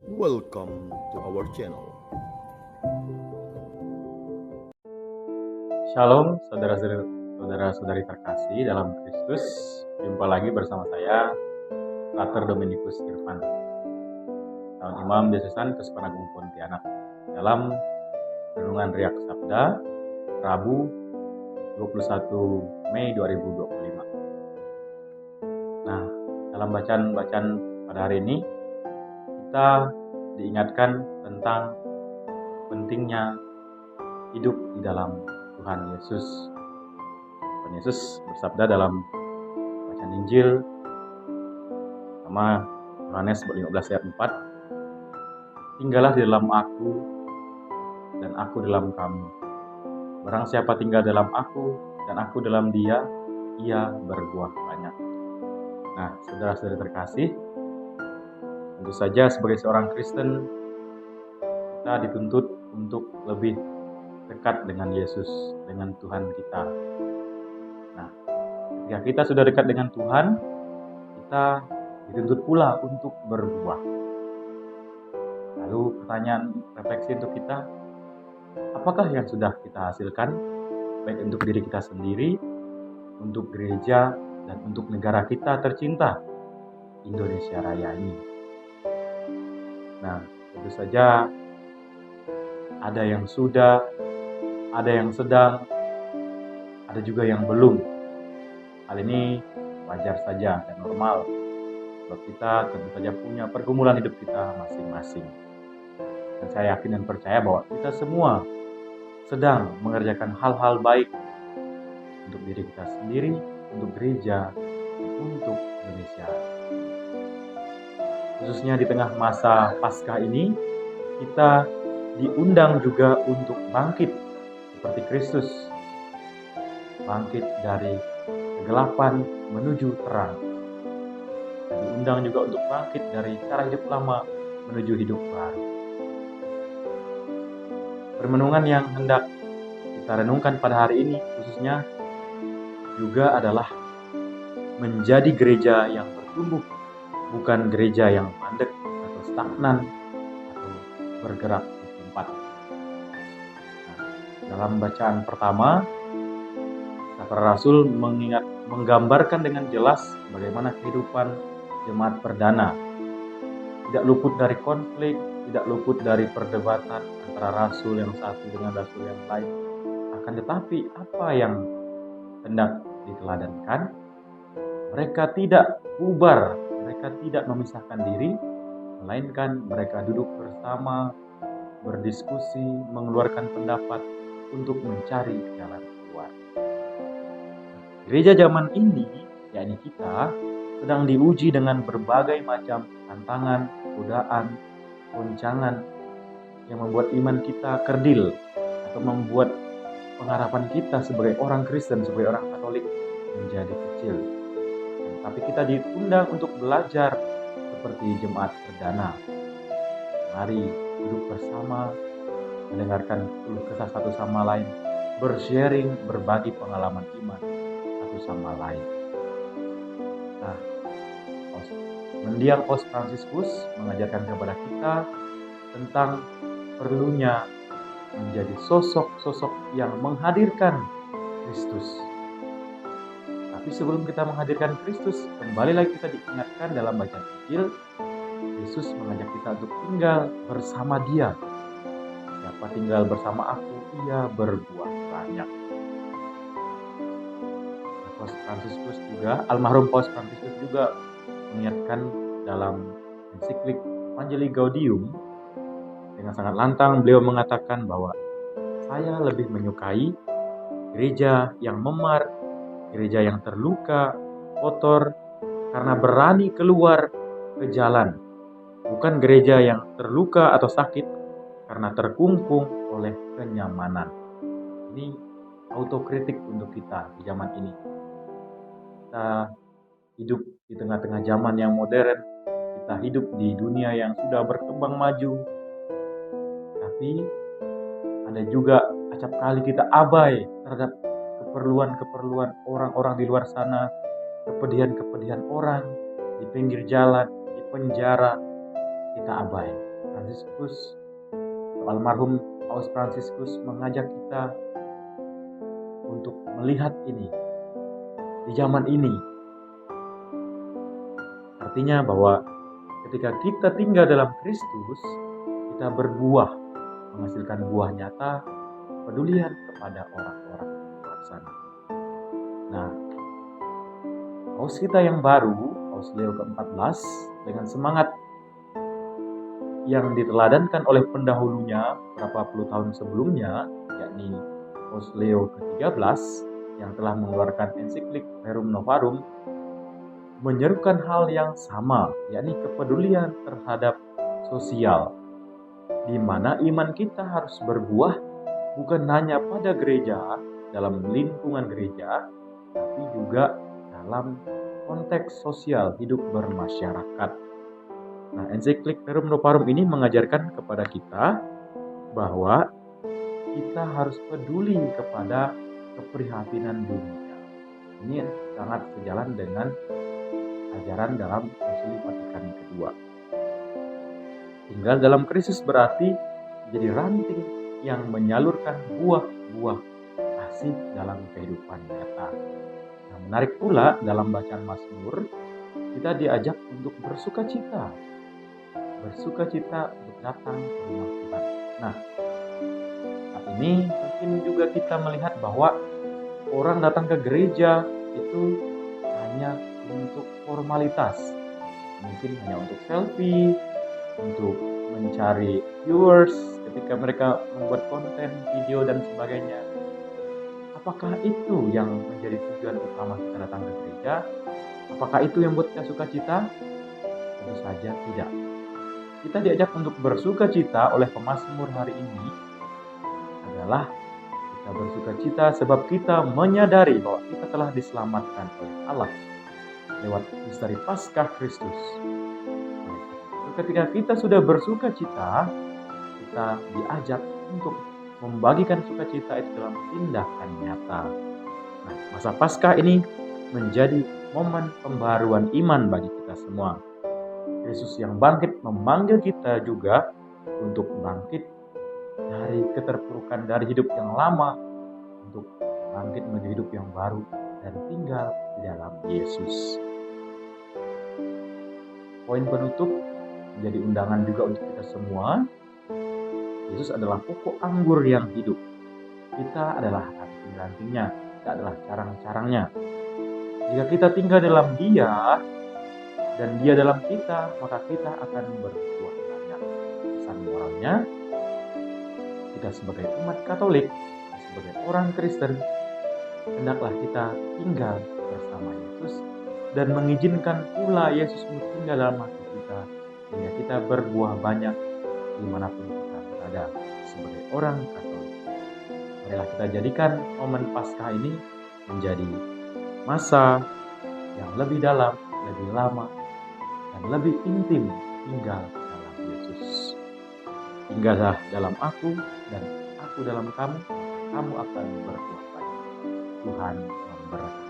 Welcome to our channel. Shalom saudara-saudari terkasih dalam Kristus. Jumpa lagi bersama saya, Pater Dominikus Irfan, Calon Imam Diocesan Keuskupan Agung Pontianak, dalam Renungan Riak Sabda, Rabu 21 Mei 2025. Nah, dalam bacaan pada hari ini, kita diingatkan tentang pentingnya hidup di dalam Tuhan Yesus. Tuhan Yesus bersabda dalam bacaan Injil sama Yohanes 15 ayat 4, "Tinggallah di dalam aku dan aku dalam kamu. Barang siapa tinggal dalam aku dan aku dalam dia, ia berbuah banyak." Nah, saudara-saudari terkasih, tentu saja sebagai seorang Kristen, kita dituntut untuk lebih dekat dengan Yesus, dengan Tuhan kita. Nah, ketika kita sudah dekat dengan Tuhan, kita dituntut pula untuk berbuah. Lalu pertanyaan refleksi untuk kita, apakah yang sudah kita hasilkan, baik untuk diri kita sendiri, untuk gereja, dan untuk negara kita tercinta, Indonesia Raya ini? Nah, tentu saja ada yang sudah, ada yang sedang, ada juga yang belum. Hal ini wajar saja dan normal, sebab kita tentu saja punya pergumulan hidup kita masing-masing. Dan saya yakin dan percaya bahwa kita semua sedang mengerjakan hal-hal baik untuk diri kita sendiri, untuk gereja, dan untuk Indonesia. Khususnya di tengah masa Paskah ini, kita diundang juga untuk bangkit seperti Kristus, bangkit dari kegelapan menuju terang, dan diundang juga untuk bangkit dari cara hidup lama menuju hidup baru. Permenungan yang hendak kita renungkan pada hari ini khususnya juga adalah menjadi gereja yang bertumbuh, bukan gereja yang mandek atau stagnan atau bergerak di tempat. Nah, dalam bacaan pertama, para rasul menggambarkan dengan jelas bagaimana kehidupan jemaat perdana. Tidak luput dari konflik, tidak luput dari perdebatan antara rasul yang satu dengan rasul yang lain. Akan tetapi apa yang hendak diteladankan? Mereka tidak bubar, mereka tidak memisahkan diri, melainkan mereka duduk bersama, berdiskusi, mengeluarkan pendapat untuk mencari jalan keluar. Gereja zaman ini, yakni kita, sedang diuji dengan berbagai macam tantangan, godaan, goncangan yang membuat iman kita kerdil atau membuat pengharapan kita sebagai orang Kristen, sebagai orang Katolik menjadi kecil. Tapi kita diundang untuk belajar seperti jemaat perdana. Mari duduk bersama, mendengarkan keluh kesah satu sama lain, bersharing, berbagi pengalaman iman satu sama lain. Nah, mendiang Paus Fransiskus mengajarkan kepada kita tentang perlunya menjadi sosok-sosok yang menghadirkan Kristus. Tapi sebelum kita menghadirkan Kristus, kembali lagi kita diingatkan dalam bacaan Injil, Yesus mengajak kita untuk tinggal bersama Dia. Siapa tinggal bersama aku, ia berbuah banyak. Paus Fransiskus juga, almarhum Paus Fransiskus juga mengingatkan dalam ensiklik Evangelii Gaudium, dengan sangat lantang beliau mengatakan bahwa saya lebih menyukai gereja yang memar, gereja yang terluka, kotor, karena berani keluar ke jalan. Bukan gereja yang terluka atau sakit karena terkungkung oleh kenyamanan. Ini autokritik untuk kita di zaman ini. Kita hidup di tengah-tengah zaman yang modern, kita hidup di dunia yang sudah berkembang maju, tapi ada juga acap kali kita abai terhadap keperluan-keperluan orang-orang di luar sana, kepedihan-kepedihan orang di pinggir jalan, di penjara, kita abai. Fransiskus, almarhum Paus Fransiskus mengajak kita untuk melihat ini di zaman ini. Artinya bahwa ketika kita tinggal dalam Kristus, kita berbuah, menghasilkan buah nyata, pedulian kepada orang-orang di luar sana. Nah, Paus kita yang baru, Paus Leo ke-14, dengan semangat yang diteladankan oleh pendahulunya beberapa puluh tahun sebelumnya, yakni Paus Leo ke-13 yang telah mengeluarkan ensiklik Rerum Novarum, menyerukan hal yang sama, yakni kepedulian terhadap sosial, di mana iman kita harus berbuah bukan hanya pada gereja, dalam lingkungan gereja, tapi juga dalam konteks sosial hidup bermasyarakat. Nah, ensiklik Rerum Novarum ini mengajarkan kepada kita bahwa kita harus peduli kepada keprihatinan dunia. Ini sangat sejalan dengan ajaran dalam Konsili Vatikan kedua. Tinggal dalam Kristus berarti jadi ranting yang menyalurkan buah-buah kasih dalam kehidupan nyata. Nah, menarik pula dalam bacaan Mazmur, kita diajak untuk bersukacita untuk datang ke rumah Tuhan. Nah, saat ini mungkin juga kita melihat bahwa orang datang ke gereja itu hanya untuk formalitas, mungkin hanya untuk selfie, untuk mencari viewers ketika mereka membuat konten, video dan sebagainya. Apakah itu yang menjadi tujuan utama kita datang ke gereja? Apakah itu yang membuat kita sukacita? Tentu saja tidak. Kita diajak untuk bersukacita oleh pemazmur hari ini adalah kita bersukacita sebab kita menyadari bahwa kita telah diselamatkan oleh Allah lewat misteri Paskah Kristus. Ketika kita sudah bersukacita, kita diajak untuk membagikan sukacita itu dalam tindakan nyata. Nah, masa Paskah ini menjadi momen pembaruan iman bagi kita semua. Yesus yang bangkit memanggil kita juga untuk bangkit dari keterpurukan, dari hidup yang lama, untuk bangkit menuju hidup yang baru dan tinggal di dalam Yesus. Poin penutup menjadi undangan juga untuk kita semua. Yesus adalah pokok anggur yang hidup. Kita adalah ranting-rantingnya, kita adalah carang-carangnya. Jika kita tinggal dalam Dia dan Dia dalam kita, maka kita akan berbuah banyak. Pesan moralnya, kita sebagai umat Katolik, sebagai orang Kristen, hendaklah kita tinggal bersama Yesus dan mengizinkan pula Yesus tinggal dalam hati kita, sehingga kita berbuah banyak dimanapun kita berada sebagai orang Katolik. Marilah kita jadikan momen Paskah ini menjadi masa yang lebih dalam, lebih lama, dan lebih intim tinggal dalam Yesus. Tinggallah dalam aku dan aku dalam kamu, kamu akan berbuah banyak. Tuhan memberkati.